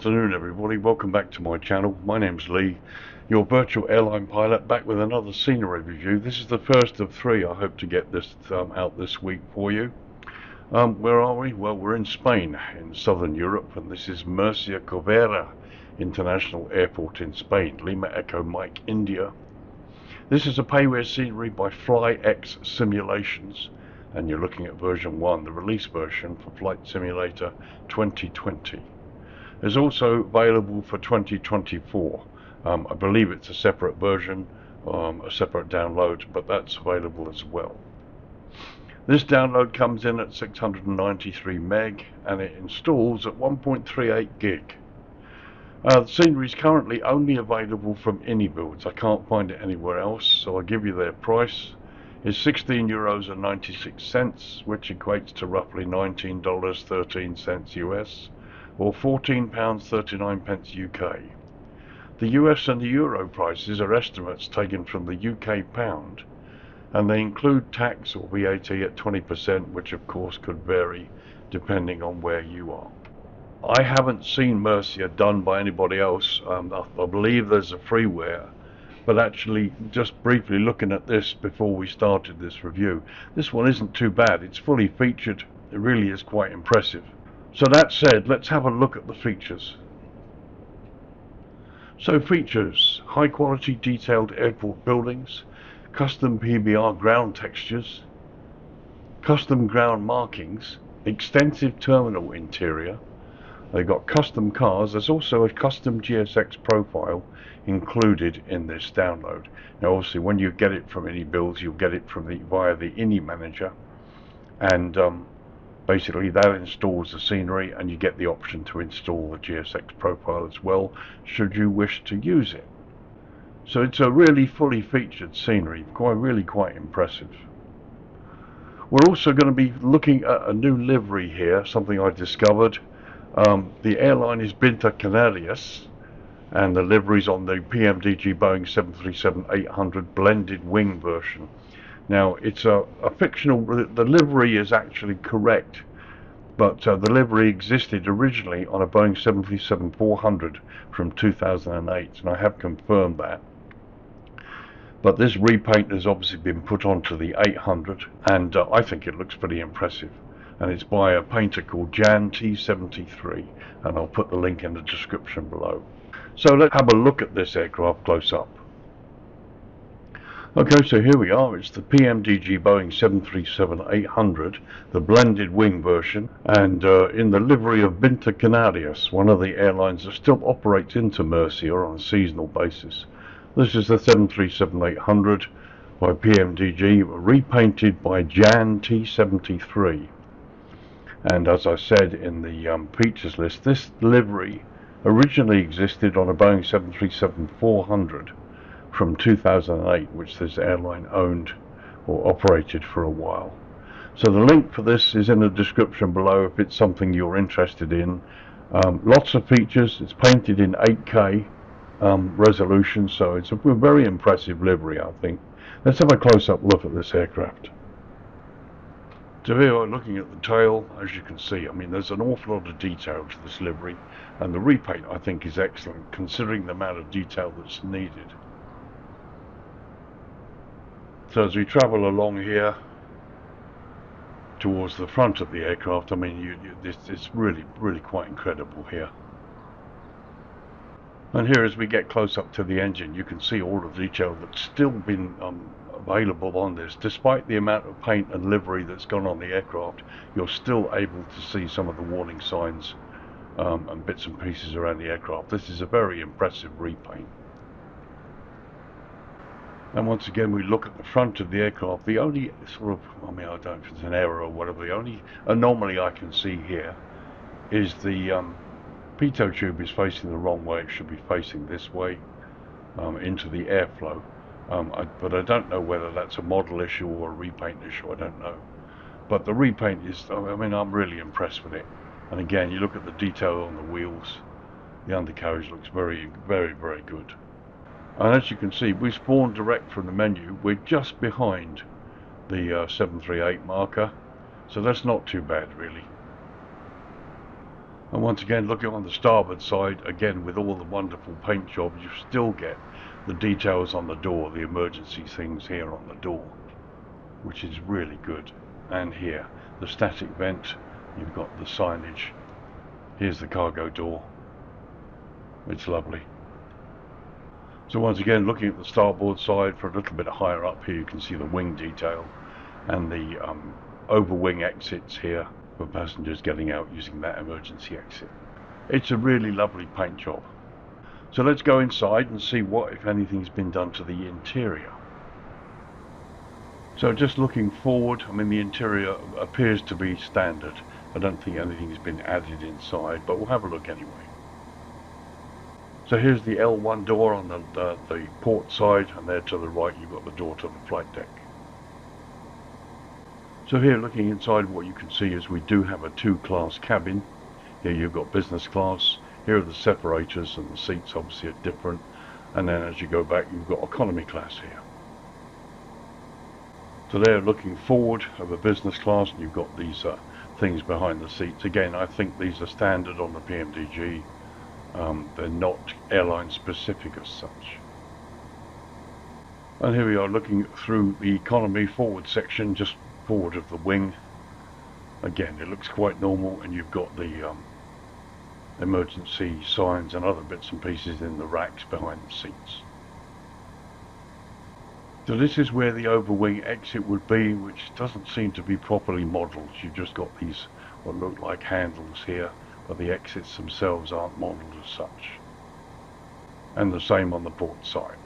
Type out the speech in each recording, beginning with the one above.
afternoon everybody, welcome back to my channel. My name's Lee, your virtual airline pilot, back with another scenery review. This is the first of three. I hope to get this out this week for you. Where are we? Well, we're in Spain, in southern Europe, and this is Murcia-Corvera International Airport in Spain, Lima Echo Mike India. This is a payware scenery by FlyX Simulations, and you're looking at version 1, the release version for Flight Simulator 2020. It's also available for 2024. I believe it's a separate version, a separate download, but that's available as well. This download comes in at 693 meg and it installs at 1.38 gig. The scenery is currently only available from AnyBuilds. I can't find it anywhere else, so I'll give you their price. It's €16.96, which equates to roughly $19.13 US, or £14.39 UK. The US and the Euro prices are estimates taken from the UK pound, and they include tax or VAT at 20%, which of course could vary depending on where you are. I haven't seen Murcia done by anybody else. I believe there's a freeware, but actually just briefly looking at this before we started this review, this one isn't too bad. It's fully featured. It really is quite impressive. So that said, let's have a look at the features. So features: high quality detailed airport buildings, custom PBR ground textures, custom ground markings, extensive terminal interior. They've got custom cars. There's also a custom GSX profile included in this download. Now obviously when you get it from AnyBuilds, you'll get it from via the Any manager, and basically that installs the scenery, and you get the option to install the GSX profile as well should you wish to use it. So it's a really fully featured scenery, really quite impressive. We're also going to be looking at a new livery here, something I discovered. The airline is BINTER CANARIAS, and the livery's on the PMDG Boeing 737-800 blended wing version. Now it's a fictional, the livery is actually correct, but the livery existed originally on a Boeing 737-400 from 2008, and I have confirmed that. But this repaint has obviously been put onto the 800, and I think it looks pretty impressive. And it's by a painter called Jan T73, and I'll put the link in the description below. So let's have a look at this aircraft close up. Okay, so here we are. It's the PMDG Boeing 737-800, the blended wing version, and in the livery of BINTER CANARIAS, one of the airlines that still operates into Murcia on a seasonal basis. This is the 737-800 by PMDG, repainted by Jan T73. And as I said in the features list, this livery originally existed on a Boeing 737-400 from 2008, which this airline owned or operated for a while. So the link for this is in the description below if it's something you're interested in. Lots of features. It's painted in 8K resolution, so it's a very impressive livery, I think. Let's have a close-up look at this aircraft. So here we're looking at the tail. As you can see, I mean, there's an awful lot of detail to this livery, and the repaint I think is excellent considering the amount of detail that's needed. So as we travel along here towards the front of the aircraft, I mean, it's really quite incredible here. And here, as we get close up to the engine, you can see all the detail that's still been available on this. Despite the amount of paint and livery that's gone on the aircraft, you're still able to see some of the warning signs and bits and pieces around the aircraft. This is a very impressive repaint. And once again, we look at the front of the aircraft. The only sort of, I mean, I don't know if it's an error or whatever, the only anomaly I can see here is the pitot tube is facing the wrong way. It should be facing this way into the airflow. But I don't know whether that's a model issue or a repaint issue. I don't know. But the repaint is, I mean, I'm really impressed with it. And again, you look at the detail on the wheels. The undercarriage looks very good. And as you can see, we spawned direct from the menu. We're just behind the 738 marker, so that's not too bad really. And once again, looking on the starboard side, again with all the wonderful paint jobs, you still get the details on the door, the emergency things here on the door, which is really good. And here, the static vent, you've got the signage. Here's the cargo door. It's lovely. So once again, looking at the starboard side for a little bit higher up here, you can see the wing detail and the overwing exits here for passengers getting out using that emergency exit. It's a really lovely paint job. So let's go inside and see what, if anything, has been done to the interior. So just looking forward, I mean, the interior appears to be standard. I don't think anything's been added inside, but we'll have a look anyway. So here's the L1 door on the port side, and there to the right you've got the door to the flight deck. So here, looking inside, what you can see is we do have a two-class cabin. Here you've got business class. Here are the separators, and the seats obviously are different. And then as you go back, you've got economy class here. So there, looking forward of a business class, and you've got these things behind the seats. Again, I think these are standard on the PMDG. They're not airline specific as such. And here we are looking through the economy forward section, just forward of the wing. Again, it looks quite normal, and you've got the emergency signs and other bits and pieces in the racks behind the seats. So this is where the overwing exit would be, which doesn't seem to be properly modelled. You've just got these what look like handles here, but the exits themselves aren't modelled as such. And the same on the port side.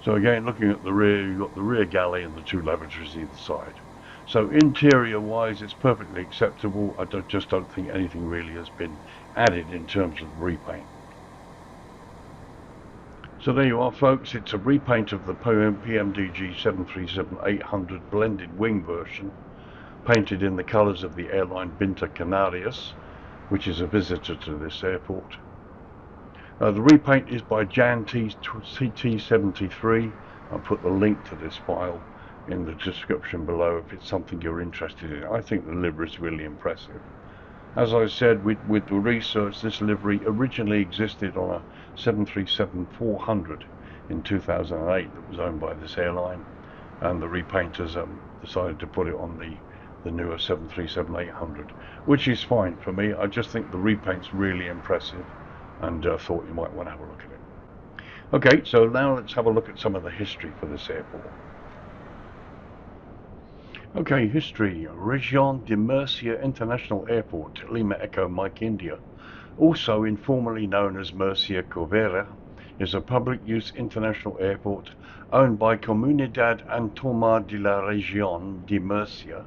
So again, looking at the rear, you've got the rear galley and the two lavatories either side. So interior wise, it's perfectly acceptable. I just don't think anything really has been added in terms of repaint. So there you are, folks. It's a repaint of the PMDG 737-800 blended wing version, painted in the colours of the airline BINTER CANARIAS, which is a visitor to this airport. The repaint is by Jan CT73. I'll put the link to this file in the description below if it's something you're interested in. I think the livery is really impressive. As I said, with the research, this livery originally existed on a 737-400 in 2008 that was owned by this airline, and the repainters decided to put it on the newer 737-800, which is fine for me. I just think the repaint's really impressive, and thought you might want to have a look at it. Okay, so now let's have a look at some of the history for this airport. Okay, history. Región de Murcia International Airport, Lima Echo Mike India, also informally known as Murcia-Corvera, is a public-use international airport owned by Comunidad Autónoma de la Región de Murcia,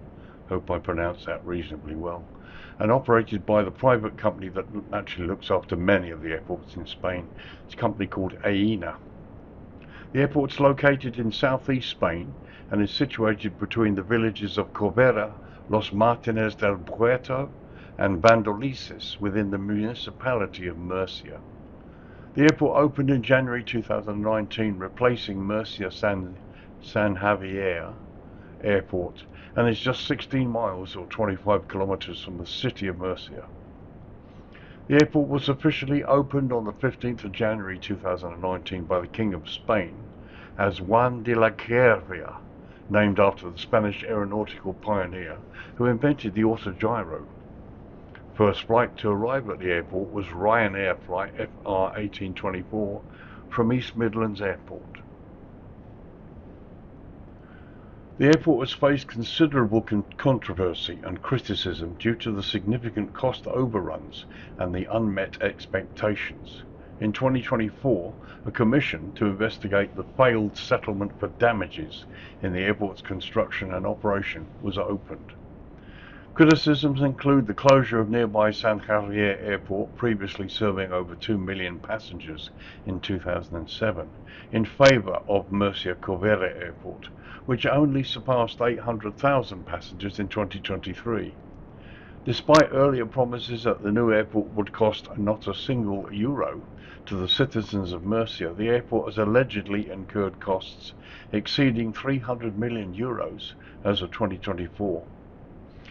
hope I pronounced that reasonably well, and operated by the private company that actually looks after many of the airports in Spain. It's a company called AENA. The airport's located in southeast Spain and is situated between the villages of Corvera, Los Martínez del Puerto and Vandolices within the municipality of Murcia. The airport opened in January 2019, replacing Murcia-San Javier Airport, and is just 16 miles or 25 kilometers from the city of Murcia. The airport was officially opened on the 15th of January 2019 by the King of Spain as Juan de la Cervia, named after the Spanish aeronautical pioneer who invented the autogyro. First flight to arrive at the airport was Ryanair flight FR 1824 from East Midlands Airport. The airport has faced considerable controversy and criticism due to the significant cost overruns and the unmet expectations. In 2024, a commission to investigate the failed settlement for damages in the airport's construction and operation was opened. Criticisms include the closure of nearby San Javier Airport, previously serving over 2 million passengers in 2007, in favour of Murcia-Corvera Airport, which only surpassed 800,000 passengers in 2023. Despite earlier promises that the new airport would cost not a single euro to the citizens of Murcia, the airport has allegedly incurred costs exceeding 300 million euros as of 2024.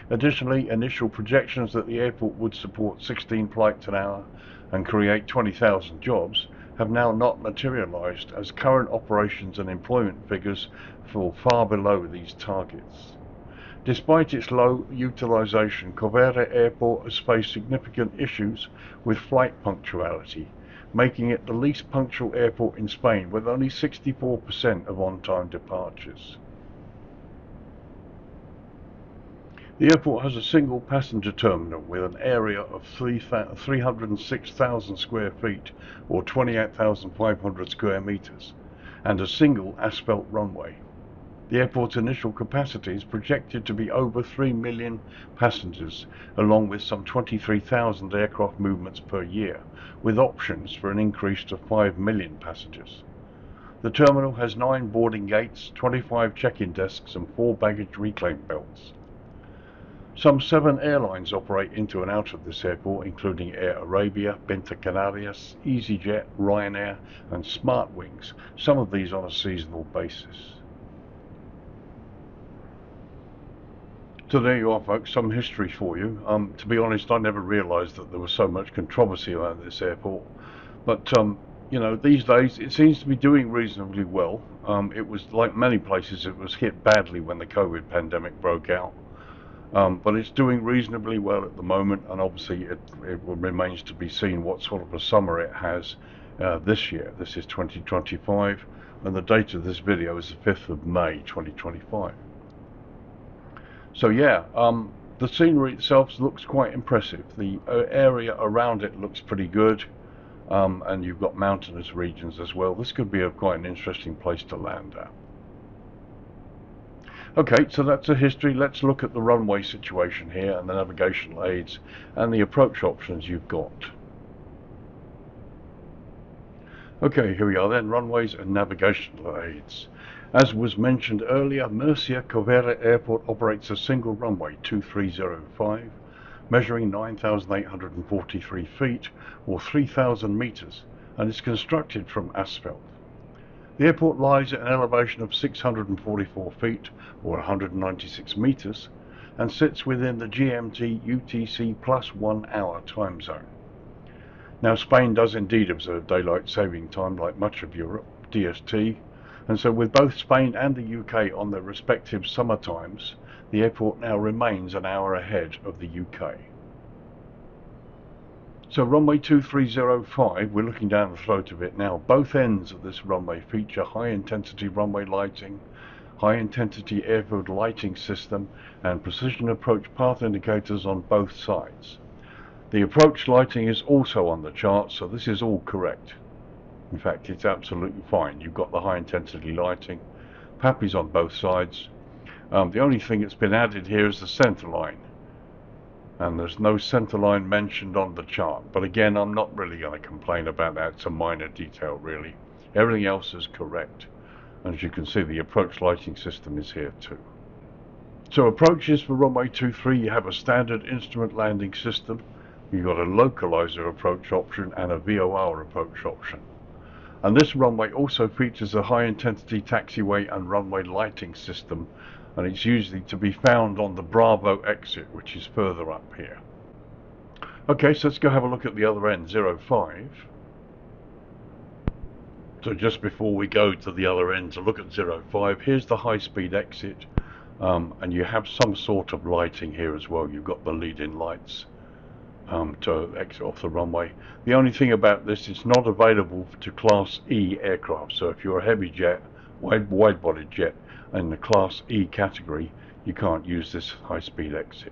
Additionally, initial projections that the airport would support 16 flights an hour and create 20,000 jobs have now not materialized, as current operations and employment figures fall far below these targets. Despite its low utilization, Corvera Airport has faced significant issues with flight punctuality, making it the least punctual airport in Spain, with only 64% of on-time departures. The airport has a single passenger terminal with an area of 306,000 square feet, or 28,500 square meters, and a single asphalt runway. The airport's initial capacity is projected to be over 3 million passengers, along with some 23,000 aircraft movements per year, with options for an increase to 5 million passengers. The terminal has 9 boarding gates, 25 check-in desks and 4 baggage reclaim belts. Some 7 airlines operate into and out of this airport, including Air Arabia, BINTER CANARIAS, EasyJet, Ryanair and SmartWings, some of these on a seasonal basis. So there you are, folks, some history for you. To be honest, I never realised that there was so much controversy around this airport. But, you know, these days it seems to be doing reasonably well. It was, like many places, it was hit badly when the COVID pandemic broke out. But it's doing reasonably well at the moment, and obviously it remains to be seen what sort of a summer it has this year. This is 2025, and the date of this video is the 5th of May 2025. So yeah, the scenery itself looks quite impressive. The area around it looks pretty good, and you've got mountainous regions as well. This could be quite an interesting place to land at. Okay, so that's the history. Let's look at the runway situation here and the navigational aids and the approach options you've got. Okay, here we are then, runways and navigational aids. As was mentioned earlier, Murcia-Corvera Airport operates a single runway 2305, measuring 9,843 feet or 3,000 meters, and is constructed from asphalt. The airport lies at an elevation of 644 feet or 196 meters and sits within the GMT UTC plus 1 hour time zone. Now, Spain does indeed observe daylight saving time like much of Europe, DST, and so with both Spain and the UK on their respective summer times, the airport now remains an hour ahead of the UK. So runway 2305, we're looking down the throat of it now. Both ends of this runway feature high intensity runway lighting, high intensity airfield lighting system and precision approach path indicators on both sides. The approach lighting is also on the chart, so this is all correct. In fact, it's absolutely fine. You've got the high intensity lighting, PAPI's on both sides. The only thing that's been added here is the center line, and there's no center line mentioned on the chart, but again, I'm not really going to complain about that. It's a minor detail really. Everything else is correct, and as you can see, the approach lighting system is here too. So approaches for runway 23, you have a standard instrument landing system, you've got a localizer approach option and a VOR approach option. And this runway also features a high intensity taxiway and runway lighting system, and it's usually to be found on the Bravo exit, which is further up here. Okay, so let's go have a look at the other end, 05. So just before we go to the other end to look at 05, here's the high-speed exit, and you have some sort of lighting here as well. You've got the lead-in lights to exit off the runway. The only thing about this, it's not available to Class E aircraft, so if you're a heavy jet, wide-bodied jet, in the Class E category, you can't use this high-speed exit.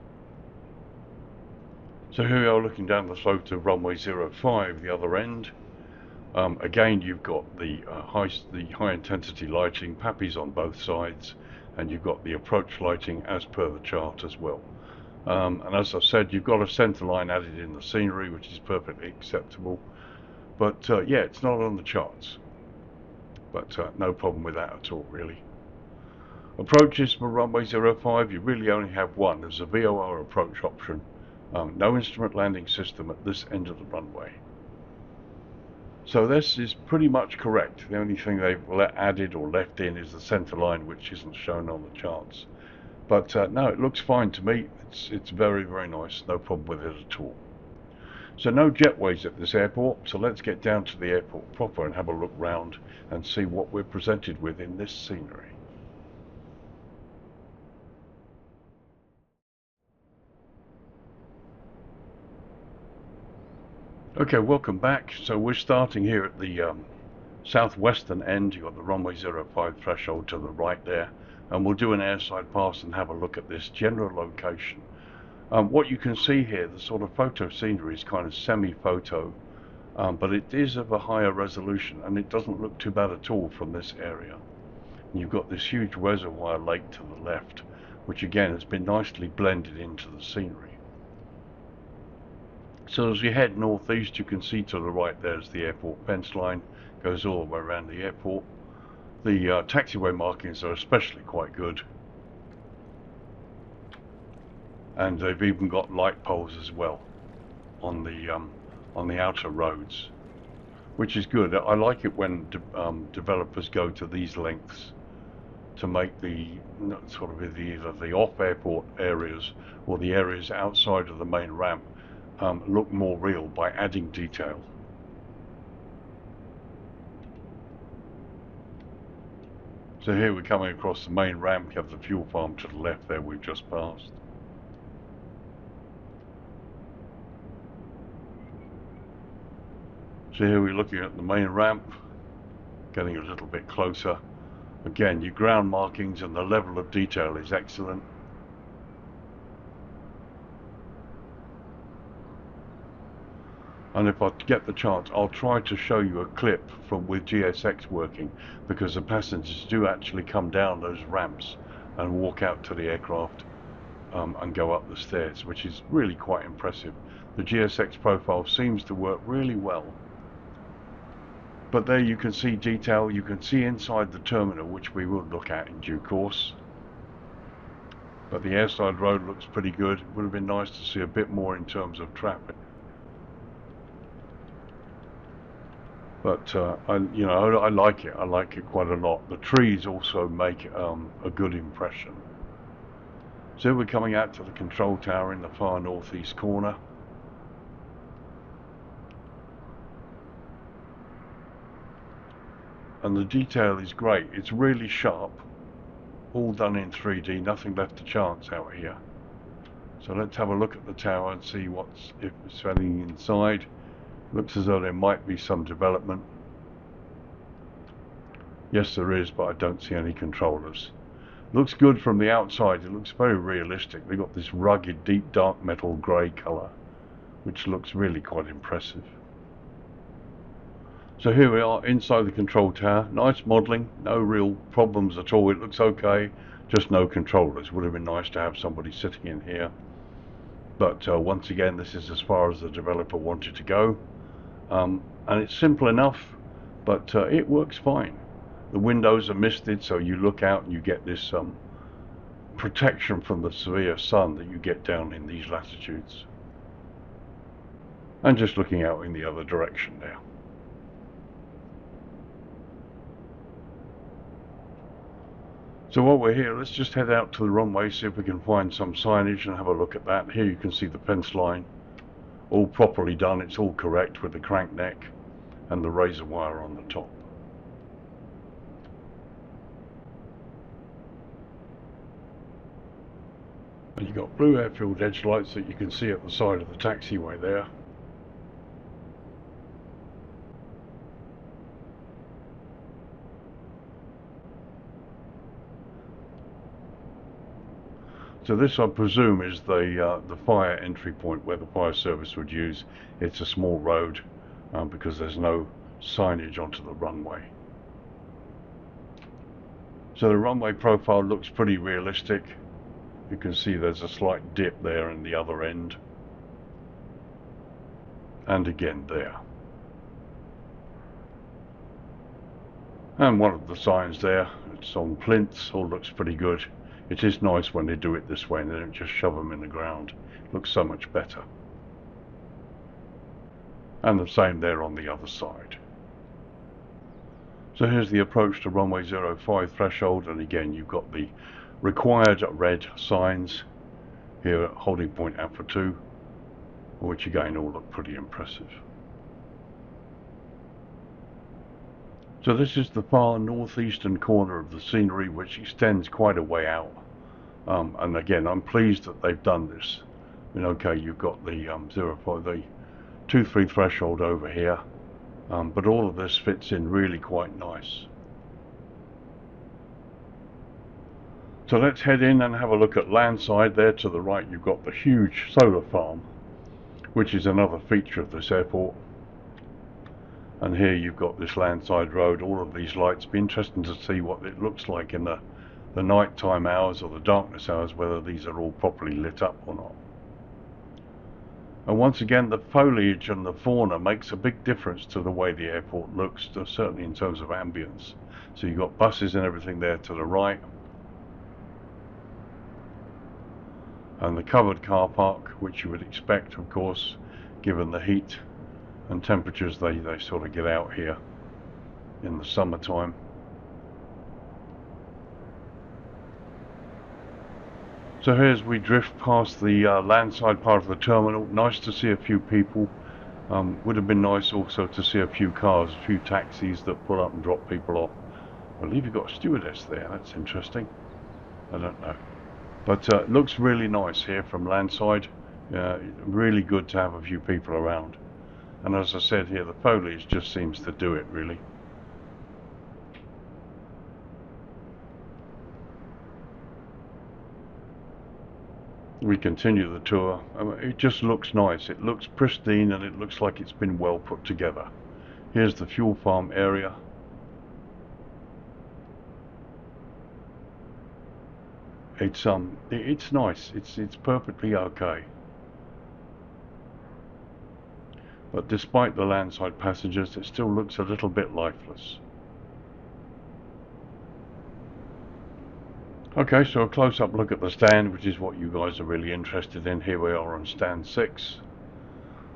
So here we are looking down the slope to runway 05, the other end. Again, you've got the high-intensity lighting, PAPI's on both sides, and you've got the approach lighting as per the chart as well. And as I've said, you've got a center line added in the scenery, which is perfectly acceptable. But yeah, it's not on the charts. But no problem with that at all, really. Approaches for runway 05, you really only have one. There's a VOR approach option. No instrument landing system at this end of the runway. So this is pretty much correct. The only thing they've added or left in is the center line, which isn't shown on the charts. But no, it looks fine to me. It's very, very nice. No problem with it at all. So no jetways at this airport, so let's get down to the airport proper and have a look round and see what we're presented with in this scenery. Okay, welcome back. So we're starting here at the southwestern end. You've got the runway 05 threshold to the right there, and we'll do an airside pass and have a look at this general location. What you can see here, the sort of photo scenery is kind of semi-photo, but it is of a higher resolution and it doesn't look too bad at all from this area. And you've got this huge reservoir lake to the left, which again has been nicely blended into the scenery. So as we head northeast, you can see to the right there's the airport fence line, goes all the way around the airport. The taxiway markings are especially quite good. And they've even got light poles as well on the outer roads, which is good. I like it when developers go to these lengths to make the sort of either the off-airport areas or the areas outside of the main ramp look more real by adding detail. So here we're coming across the main ramp. You have the fuel farm to the left there we've just passed. So here we're looking at the main ramp, getting a little bit closer. Again, your ground markings and the level of detail is excellent. And if I get the chance, I'll try to show you a clip from with GSX working, because the passengers do actually come down those ramps and walk out to the aircraft and go up the stairs, which is really quite impressive. The GSX profile seems to work really well. But there you can see detail, you can see inside the terminal, which we will look at in due course. But the airside road looks pretty good. It would have been nice to see a bit more in terms of traffic. But I like it. I like it quite a lot. The trees also make a good impression. So we're coming out to the control tower in the far northeast corner. And the detail is great. It's really sharp, all done in 3D, nothing left to chance out here. So let's have a look at the tower and see if it's anything inside. Looks as though there might be some development. Yes, there is, but I don't see any controllers. Looks good from the outside. It looks very realistic. They've got this rugged, deep, dark metal grey colour, which looks really quite impressive. So here we are inside the control tower. Nice modelling, no real problems at all. It looks okay, just no controllers. Would have been nice to have somebody sitting in here. But once again, this is as far as the developer wanted to go. And it's simple enough, but it works fine. The windows are misted, so you look out and you get this protection from the severe sun that you get down in these latitudes. And just looking out in the other direction now. So while we're here, let's just head out to the runway, see if we can find some signage and have a look at that. Here you can see the fence line, all properly done. It's all correct with the crank neck and the razor wire on the top. And you've got blue airfield edge lights that you can see at the side of the taxiway there. So this, I presume, is the fire entry point where the fire service would use. It's a small road because there's no signage onto the runway. So the runway profile looks pretty realistic. You can see there's a slight dip there in the other end. And again there. And one of the signs there, it's on plinths, all looks pretty good. It is nice when they do it this way and they don't just shove them in the ground. It looks so much better. And the same there on the other side. So here's the approach to runway 05 threshold, and again you've got the required red signs here at holding point Alpha 2, which again all look pretty impressive. So this is the far northeastern corner of the scenery, which extends quite a way out. And again, I'm pleased that they've done this. I mean, okay, you've got the 2-3 threshold over here, but all of this fits in really quite nice. So let's head in and have a look at Landside. There to the right you've got the huge solar farm, which is another feature of this airport. And here you've got this Landside road, all of these lights. Be interesting to see what it looks like in the nighttime hours or the darkness hours, whether these are all properly lit up or not. And once again, the foliage and the fauna makes a big difference to the way the airport looks, certainly in terms of ambience. So you've got buses and everything there to the right. And the covered car park, which you would expect, of course, given the heat and temperatures they sort of get out here in the summertime. So here as we drift past the Landside part of the terminal, nice to see a few people. Would have been nice also to see a few cars, a few taxis that pull up and drop people off. I believe you've got a stewardess there, that's interesting. I don't know. But it looks really nice here from Landside. Really good to have a few people around. And as I said here, the foliage just seems to do it really. We continue the tour. It just looks nice. It looks pristine and it looks like it's been well put together. Here's the fuel farm area. It's nice. It's perfectly okay. But despite the Landside passengers, it still looks a little bit lifeless. Okay, so a close-up look at the stand, which is what you guys are really interested in. Here we are on stand 6.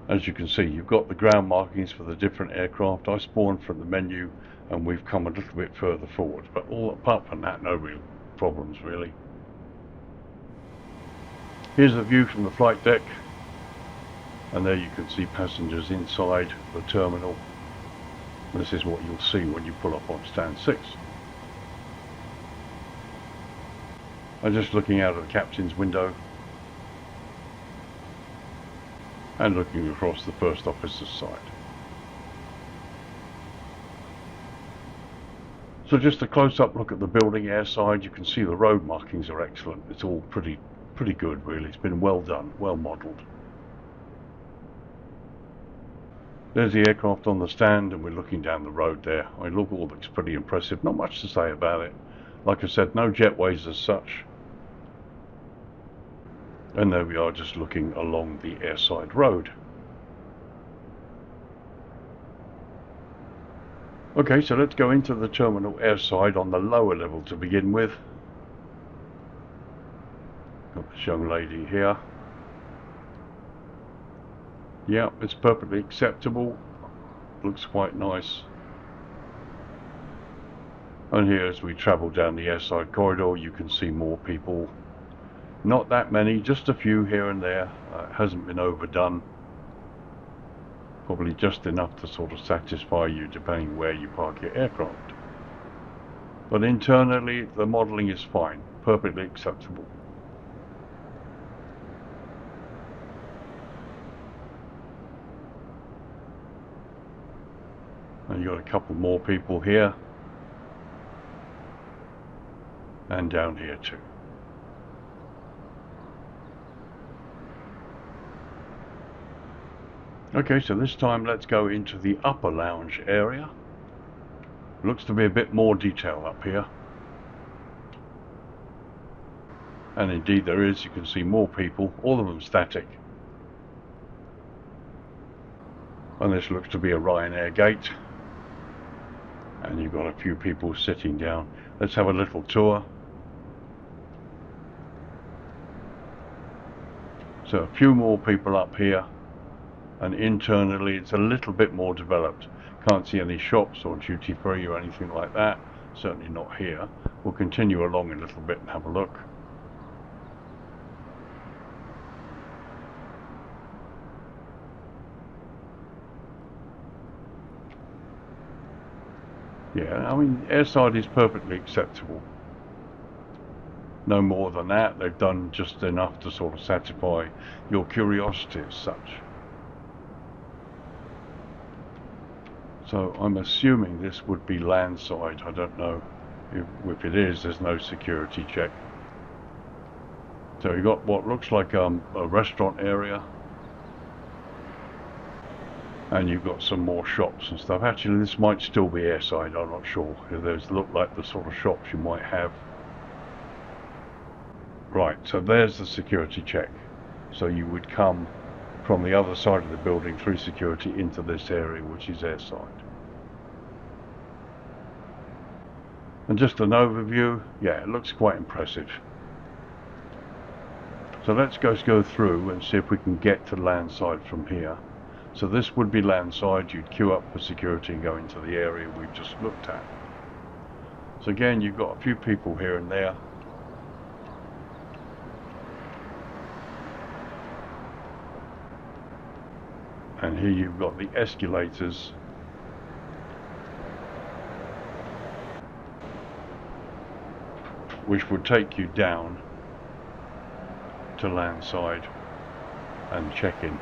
As you can see, you've got the ground markings for the different aircraft. I spawned from the menu and we've come a little bit further forward, but all apart from that, no real problems really. Here's a view from the flight deck, and there you can see passengers inside the terminal. This is what you'll see when you pull up on stand 6. I'm just looking out of the captain's window and looking across the first officer's side. So just a close-up look at the building airside. You can see the road markings are excellent. It's all pretty good really. It's been well done, well modelled. There's the aircraft on the stand and we're looking down the road there. I mean, all looks pretty impressive. Not much to say about it. Like I said, no jetways as such. And there we are, just looking along the airside road. Okay, so let's go into the terminal airside on the lower level to begin with. Got this young lady here. Yeah, it's perfectly acceptable. Looks quite nice. And here as we travel down the airside corridor, you can see more people. Not that many, just a few here and there. It hasn't been overdone. Probably just enough to sort of satisfy you depending where you park your aircraft. But internally, the modelling is fine, perfectly acceptable. And you've got a couple more people here. And down here too. Okay, so this time let's go into the upper lounge area. Looks to be a bit more detail up here. And indeed there is. You can see more people, all of them static. And this looks to be a Ryanair gate. And you've got a few people sitting down. Let's have a little tour. So a few more people up here. And internally it's a little bit more developed. Can't see any shops or duty free or anything like that. Certainly not here. we'll continue along a little bit and have a look. Yeah, I mean, airside is perfectly acceptable. No more than that. They've done just enough to sort of satisfy your curiosity as such. So I'm assuming this would be landside. I don't know if it is. There's no security check. So you've got what looks like a restaurant area, and you've got some more shops and stuff. Actually, this might still be airside. I'm not sure. Those look like the sort of shops you might have. Right, so there's the security check. So you would come from the other side of the building through security into this area, which is airside. And just an overview, yeah, it looks quite impressive. So let's go through and see if we can get to landside from here. So this would be landside. You'd queue up for security and go into the area we've just looked at. So again, you've got a few people here and there. And here you've got the escalators. Which would take you down to landside and check-in.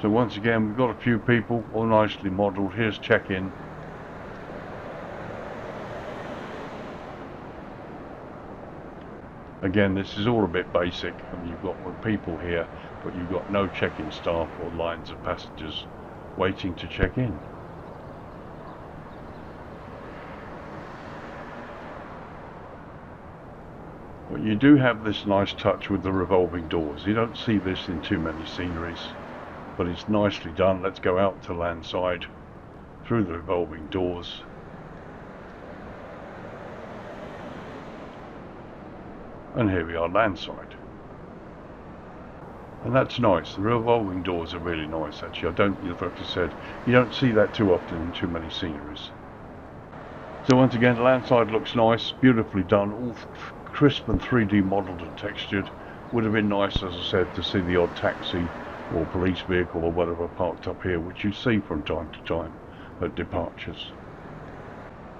So once again, we've got a few people, all nicely modelled. Here's check-in. Again, this is all a bit basic. I mean, you've got people here, but you've got no check-in staff or lines of passengers waiting to check in. But you do have this nice touch with the revolving doors. You don't see this in too many sceneries, but it's nicely done. Let's go out to landside through the revolving doors. And here we are landside. And that's nice. The revolving doors are really nice actually. Like I said, you don't see that too often in too many sceneries. So once again, landside looks nice, beautifully done, all crisp and 3D modelled and textured. Would have been nice, as I said, to see the odd taxi or police vehicle or whatever parked up here, which you see from time to time at departures.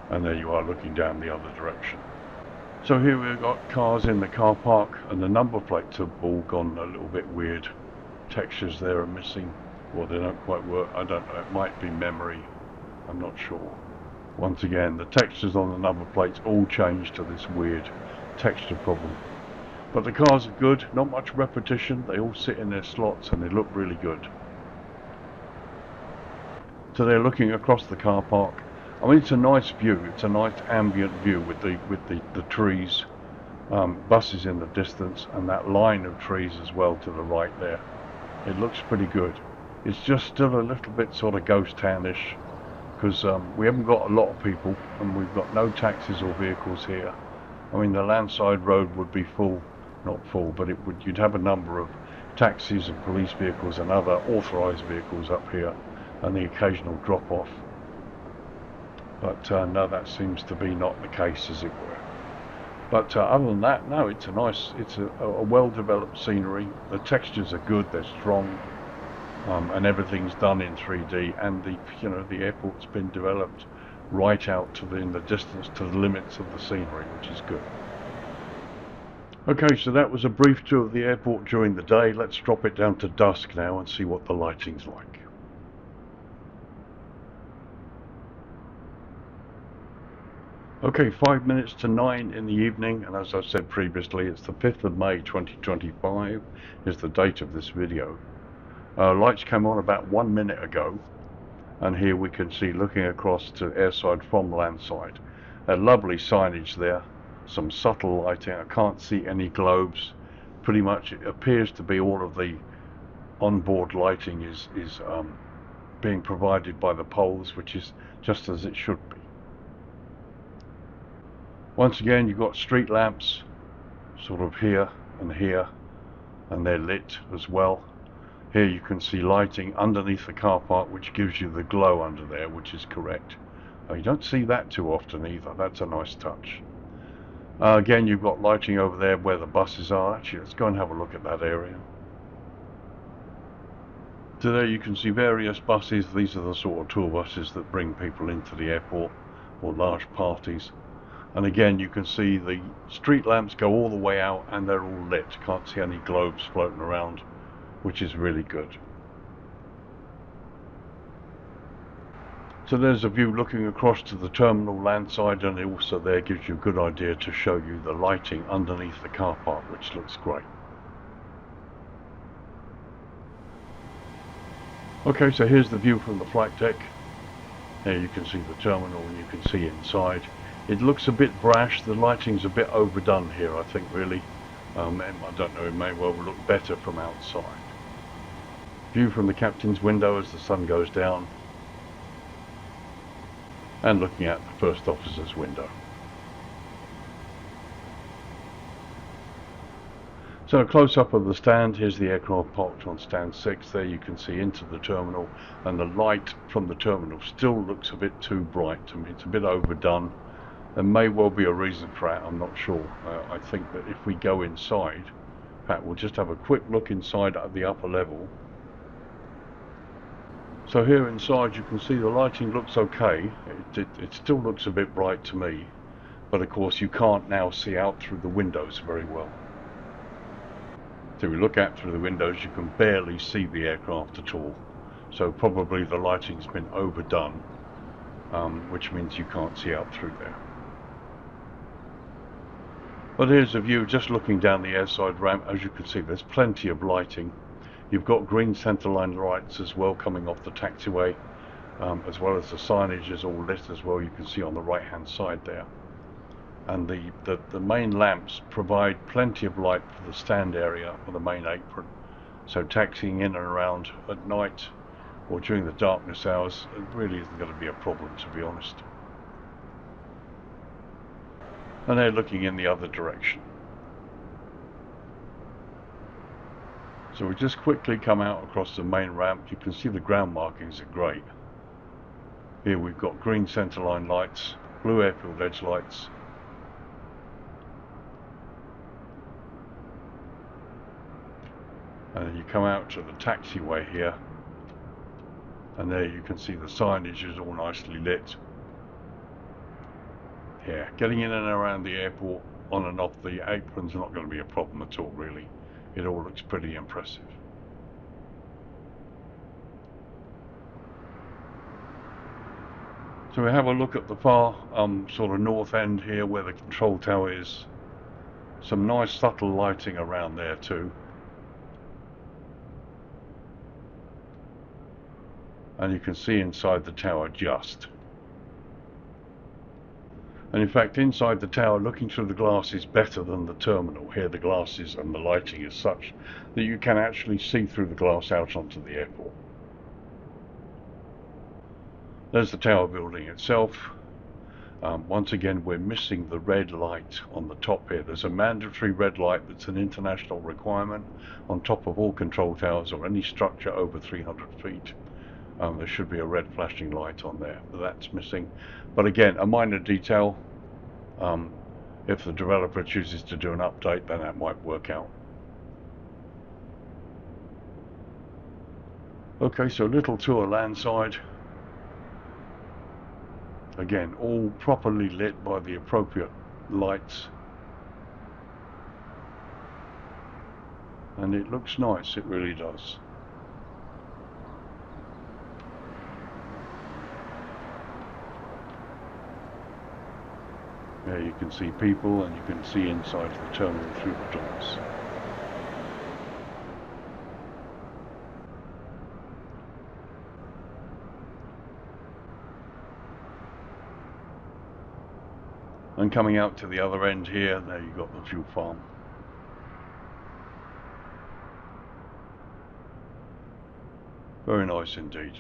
And there you are looking down the other direction. So here we've got cars in the car park, and the number plates have all gone a little bit weird. Textures there are missing, or they don't quite work. I don't know, it might be memory, I'm not sure. Once again, the textures on the number plates all change to this weird texture problem. But the cars are good, not much repetition, they all sit in their slots and they look really good. So they're looking across the car park. I mean, it's a nice view, it's a nice ambient view with the trees, buses in the distance, and that line of trees as well to the right there. It looks pretty good. It's just still a little bit sort of ghost townish, because we haven't got a lot of people and we've got no taxis or vehicles here. I mean, the landside road would be full, not full, but you'd have a number of taxis and police vehicles and other authorised vehicles up here, and the occasional drop-off. But no, that seems to be not the case, as it were. But other than that, no, it's a well-developed scenery. The textures are good, they're strong, and everything's done in 3D. And the airport's been developed right out in the distance to the limits of the scenery, which is good. Okay, so that was a brief tour of the airport during the day. Let's drop it down to dusk now and see what the lighting's like. Okay, 5 minutes to 9 in the evening, and as I said previously, it's the 5th of May 2025 is the date of this video. Lights came on about 1 minute ago, and here we can see, looking across to airside from landside, a lovely signage there, some subtle lighting. I can't see any globes. Pretty much it appears to be all of the onboard lighting is being provided by the poles, which is just as it should be. Once again, you've got street lamps sort of here, and they're lit as well. Here you can see lighting underneath the car park, which gives you the glow under there, which is correct. You don't see that too often either. That's a nice touch. Again, you've got lighting over there where the buses are. Actually, let's go and have a look at that area. So there you can see various buses. These are the sort of tour buses that bring people into the airport or large parties. And again, you can see the street lamps go all the way out and they're all lit. Can't see any globes floating around, which is really good. So there's a view looking across to the terminal landside, and it also there gives you a good idea to show you the lighting underneath the car park, which looks great. Okay, so here's the view from the flight deck. There you can see the terminal and you can see inside. It looks a bit brash. The lighting's a bit overdone here, I think, really. I don't know, it may well look better from outside. View from the captain's window as the sun goes down, and looking at the first officer's window. So a close-up of the stand. Here's the aircraft parked on stand 6. There you can see into the terminal, and the light from the terminal still looks a bit too bright to me. It's a bit overdone. There may well be a reason for that, I'm not sure. I think that if we go inside, in fact we'll just have a quick look inside at the upper level. So here inside you can see the lighting looks okay. It still looks a bit bright to me, but of course you can't now see out through the windows very well. So we look out through the windows, you can barely see the aircraft at all. So probably the lighting's been overdone, which means you can't see out through there. But here's a view just looking down the airside ramp. As you can see, there's plenty of lighting. You've got green centerline lights as well coming off the taxiway, as well as the signage is all lit as well. You can see on the right hand side there. And the main lamps provide plenty of light for the stand area for the main apron. So taxiing in and around at night or during the darkness hours, it really isn't going to be a problem, to be honest. And they're looking in the other direction. So we just quickly come out across the main ramp. You can see the ground markings are great. Here we've got green centerline lights, blue airfield edge lights, and then you come out to the taxiway here, and there you can see the signage is all nicely lit. Yeah, getting in and around the airport on and off the apron's not going to be a problem at all, really. It all looks pretty impressive. So we have a look at the far sort of north end here where the control tower is. Some nice subtle lighting around there too. And you can see inside the tower just. And in fact, inside the tower, looking through the glass is better than the terminal. Here the glass is, and the lighting is such that you can actually see through the glass out onto the airport. There's the tower building itself. Once again, we're missing the red light on the top here. There's a mandatory red light that's an international requirement on top of all control towers or any structure over 300 feet. There should be a red flashing light on there, but that's missing. But again, a minor detail. If the developer chooses to do an update, then that might work out. Okay, so little tour landside. Again, all properly lit by the appropriate lights. And it looks nice, it really does. There you can see people, and you can see inside the terminal through the doors. And coming out to the other end here, there you've got the fuel farm. Very nice indeed.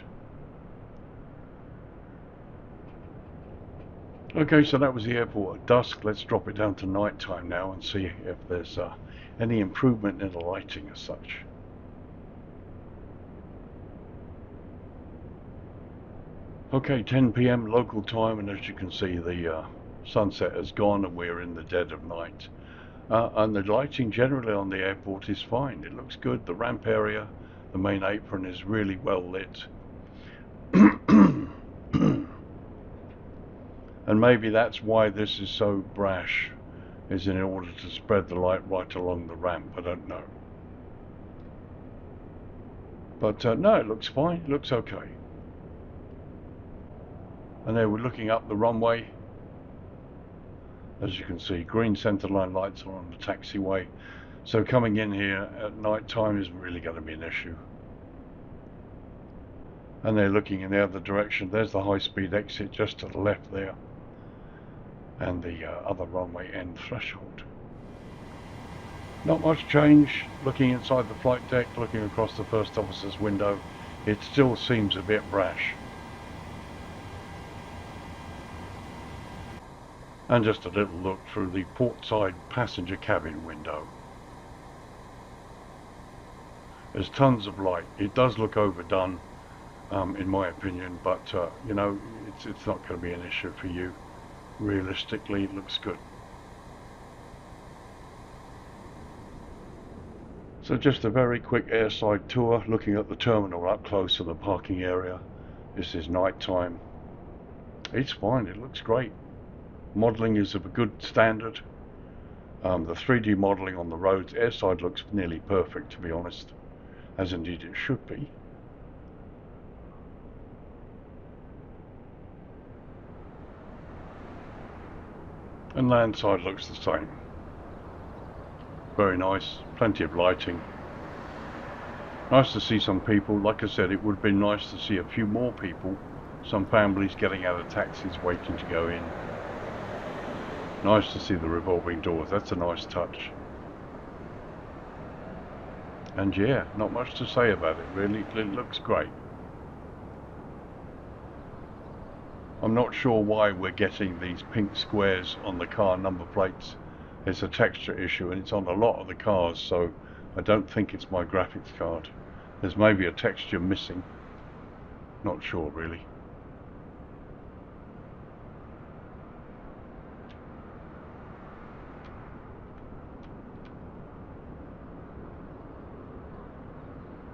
Okay, so that was the airport at dusk. Let's drop it down to night time now and see if there's any improvement in the lighting as such. Okay, 10 p.m. local time, and as you can see, the sunset has gone and we're in the dead of night. And the lighting generally on the airport is fine. It looks good. The ramp area, the main apron is really well lit. And maybe that's why this is so brash, is in order to spread the light right along the ramp. I don't know. But no, it looks fine. It looks okay. And there we're looking up the runway. As you can see, green centre line lights are on the taxiway. So coming in here at night time isn't really going to be an issue. And they're looking in the other direction. There's the high-speed exit just to the left there. And the other runway end threshold. Not much change. Looking inside the flight deck, looking across the first officer's window, it still seems a bit brash. And just a little look through the port side passenger cabin window. There's tons of light. It does look overdone, in my opinion, but you know, it's not going to be an issue for you. Realistically, it looks good. So just a very quick airside tour, looking at the terminal up close to the parking area. This is night time. It's fine, it looks great. Modelling is of a good standard. The 3D modelling on the roads, airside looks nearly perfect, to be honest, as indeed it should be. And landside looks the same. Very nice, plenty of lighting. Nice to see some people. Like I said, it would have been nice to see a few more people. Some families getting out of taxis waiting to go in. Nice to see the revolving doors, that's a nice touch. And yeah, not much to say about it really, it looks great. I'm not sure why we're getting these pink squares on the car number plates. It's a texture issue and it's on a lot of the cars, so I don't think it's my graphics card. There's maybe a texture missing. Not sure really.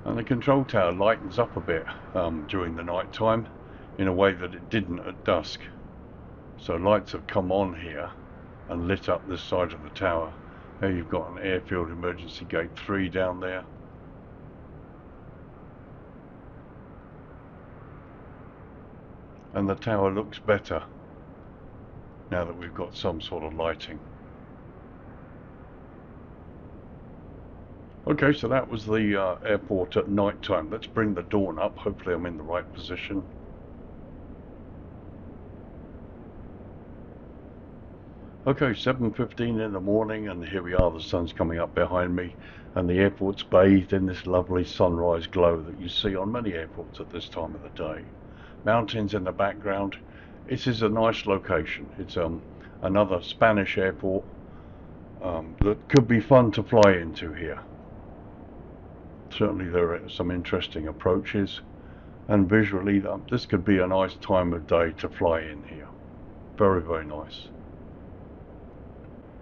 And the control tower lightens up a bit during the night time in a way that it didn't at dusk. So lights have come on here and lit up this side of the tower. There you've got an airfield emergency gate 3 down there. And the tower looks better now that we've got some sort of lighting. Okay, so that was the airport at night time. Let's bring the dawn up. Hopefully I'm in the right position. Okay, 7:15 in the morning, and here we are, the sun's coming up behind me, and the airport's bathed in this lovely sunrise glow that you see on many airports at this time of the day. Mountains in the background. This is a nice location. It's another Spanish airport that could be fun to fly into here. Certainly there are some interesting approaches, and visually this could be a nice time of day to fly in here. Very, very nice.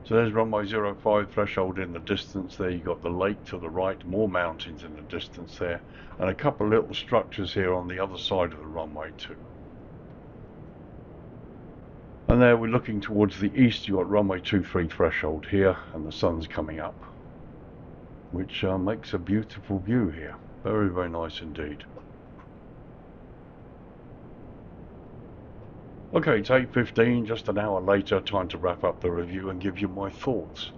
So there's runway 05 threshold in the distance there. You've got the lake to the right, more mountains in the distance there, and a couple of little structures here on the other side of the runway too. And there we're looking towards the east. You've got runway 23 threshold here, and the sun's coming up, which makes a beautiful view here. Very, very nice indeed. Okay, it's 8:15, just an hour later, time to wrap up the review and give you my thoughts.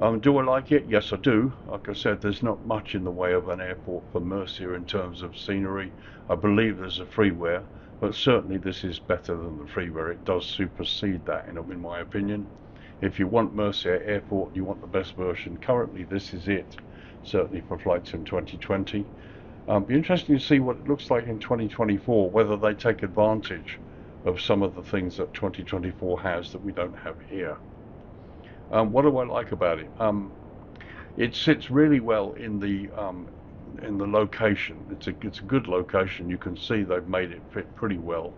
Do I like it? Yes, I do. Like I said, there's not much in the way of an airport for Murcia in terms of scenery. I believe there's a freeware, but certainly this is better than the freeware. It does supersede that, in my opinion. If you want Murcia Airport, you want the best version, currently this is it, certainly for flights in 2020. Be interesting to see what it looks like in 2024, whether they take advantage of some of the things that 2024 has that we don't have here. What do I like about it? It sits really well in the location. It's a good location. You can see they've made it fit pretty well.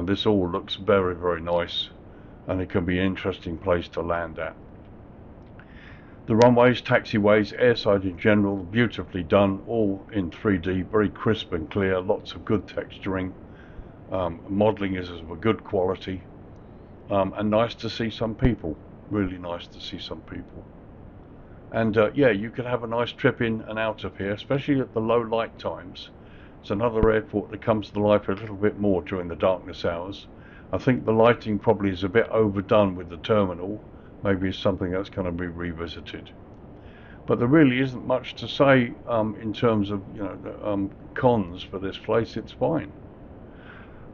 This all looks very, very nice, and it can be an interesting place to land at. The runways, taxiways, airside in general, beautifully done, all in 3D, very crisp and clear, lots of good texturing. Modelling is of a good quality, and nice to see some people, really nice to see some people. And yeah, you could have a nice trip in and out of here, especially at the low light times. It's another airport that comes to life a little bit more during the darkness hours. I think the lighting probably is a bit overdone with the terminal. Maybe it's something that's going to be revisited. But there really isn't much to say in terms of, you know, cons for this place. It's fine.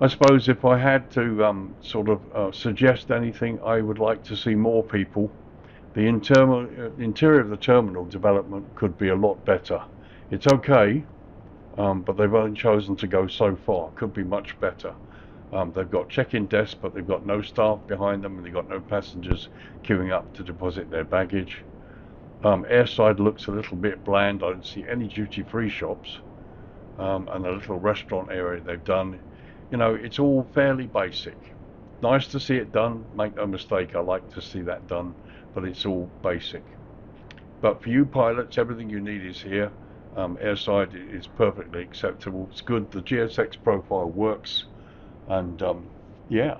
I suppose if I had to sort of suggest anything, I would like to see more people. The interior of the terminal development could be a lot better. It's okay, but they've only chosen to go so far. Could be much better. They've got check-in desks, but they've got no staff behind them, and they've got no passengers queuing up to deposit their baggage. Airside looks a little bit bland. I don't see any duty-free shops, and a little restaurant area they've done. You know, it's all fairly basic. Nice to see it done, make no mistake, I like to see that done, but it's all basic. But for you pilots, everything you need is here. Airside is perfectly acceptable. It's good. The GSX profile works. And yeah,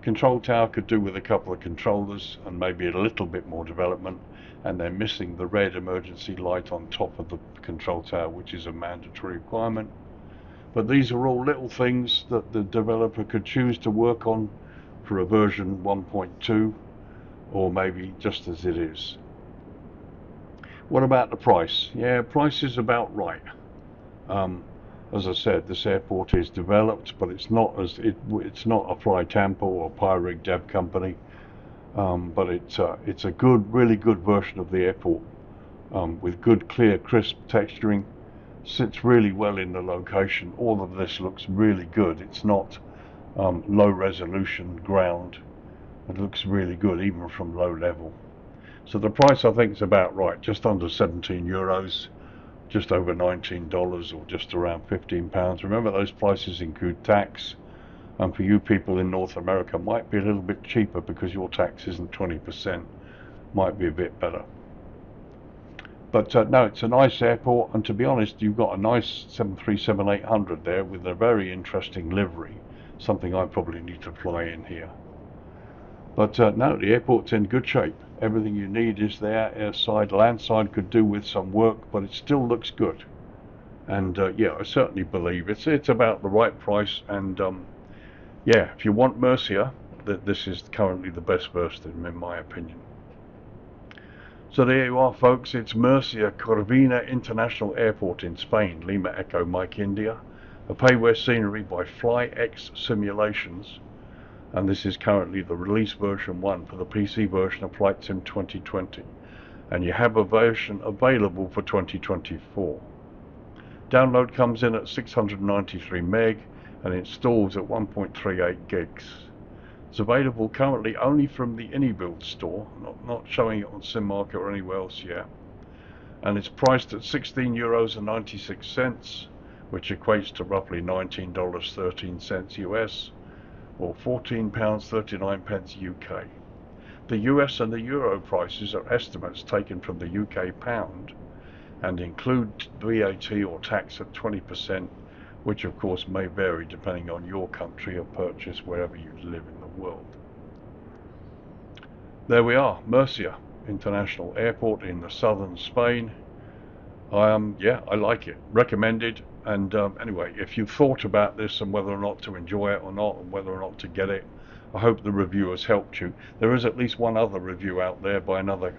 control tower could do with a couple of controllers and maybe a little bit more development, and they're missing the red emergency light on top of the control tower, which is a mandatory requirement. But these are all little things that the developer could choose to work on for a version 1.2, or maybe just as it is. What about the price? Yeah, price is about right. As I said, this airport is developed, but it's not it's not a Fly Tampa or Pyrig Dev company, but it's a good, really good version of the airport, with good, clear, crisp texturing. Sits really well in the location. All of this looks really good. It's not low resolution ground. It looks really good even from low level. So the price I think is about right, just under 17 euros. Just over $19 or just around £15. Remember, those prices include tax, and for you people in North America might be a little bit cheaper because your tax isn't 20%, might be a bit better. But no, it's a nice airport, and to be honest, you've got a nice 737-800 there with a very interesting livery, something I probably need to fly in here. But no, the airport's in good shape. Everything you need is there. Airside, landside could do with some work, but it still looks good. And yeah, I certainly believe it's about the right price. And yeah, if you want Murcia, this is currently the best version in my opinion. So there you are, folks. It's Murcia-Corvera International Airport in Spain, Lima Echo Mike India. A payware scenery by FlyX Simulations. And this is currently the release version 1 for the PC version of Flight Sim 2020, and you have a version available for 2024. Download comes in at 693 meg and installs at 1.38 gigs. It's available currently only from the AnyBuild store, not showing it on SimMarket or anywhere else yet, and it's priced at €16.96, which equates to roughly $19.13 US, or £14.39 UK. The US and the Euro prices are estimates taken from the UK pound and include VAT or tax at 20%, which of course may vary depending on your country of purchase wherever you live in the world. There we are, Murcia International Airport in the southern Spain. Yeah, I like it. Recommended. And anyway, if you've thought about this and whether or not to enjoy it or not, and whether or not to get it, I hope the review has helped you. There is at least one other review out there by another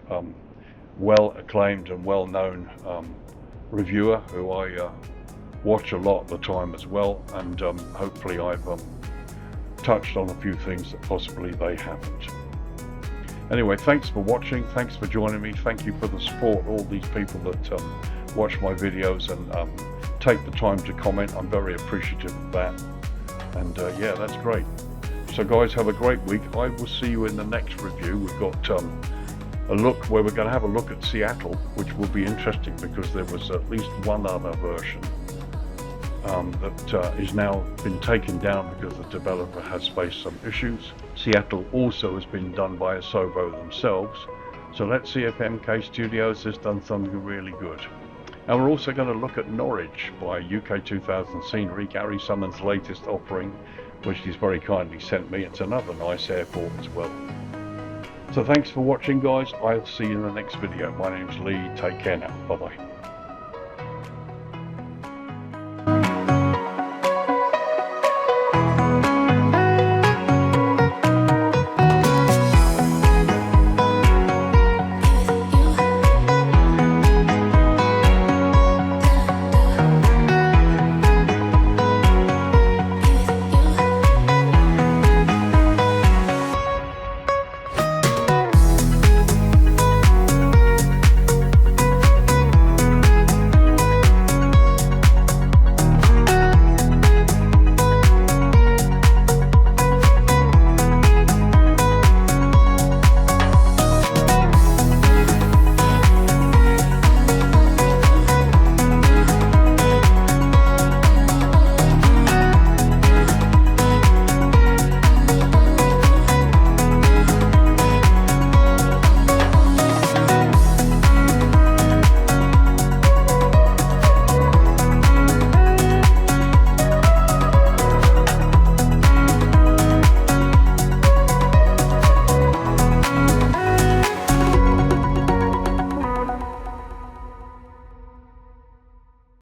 well-acclaimed and well-known reviewer who I watch a lot of the time as well, and hopefully I've touched on a few things that possibly they haven't. Anyway, thanks for watching, thanks for joining me, thank you for the support, all these people that watch my videos and take the time to comment. I'm very appreciative of that, and yeah, that's great. So guys, have a great week. I will see you in the next review. We've got a look where we're going to have a look at Seattle, which will be interesting because there was at least one other version that is now been taken down because the developer has faced some issues. Seattle also has been done by Asobo themselves. So let's see if MK Studios has done something really good. And we're also going to look at Norwich by UK 2000 Scenery, Gary Summons' latest offering, which he's very kindly sent me. It's another nice airport as well. So thanks for watching, guys. I'll see you in the next video. My name's Lee. Take care now. Bye bye.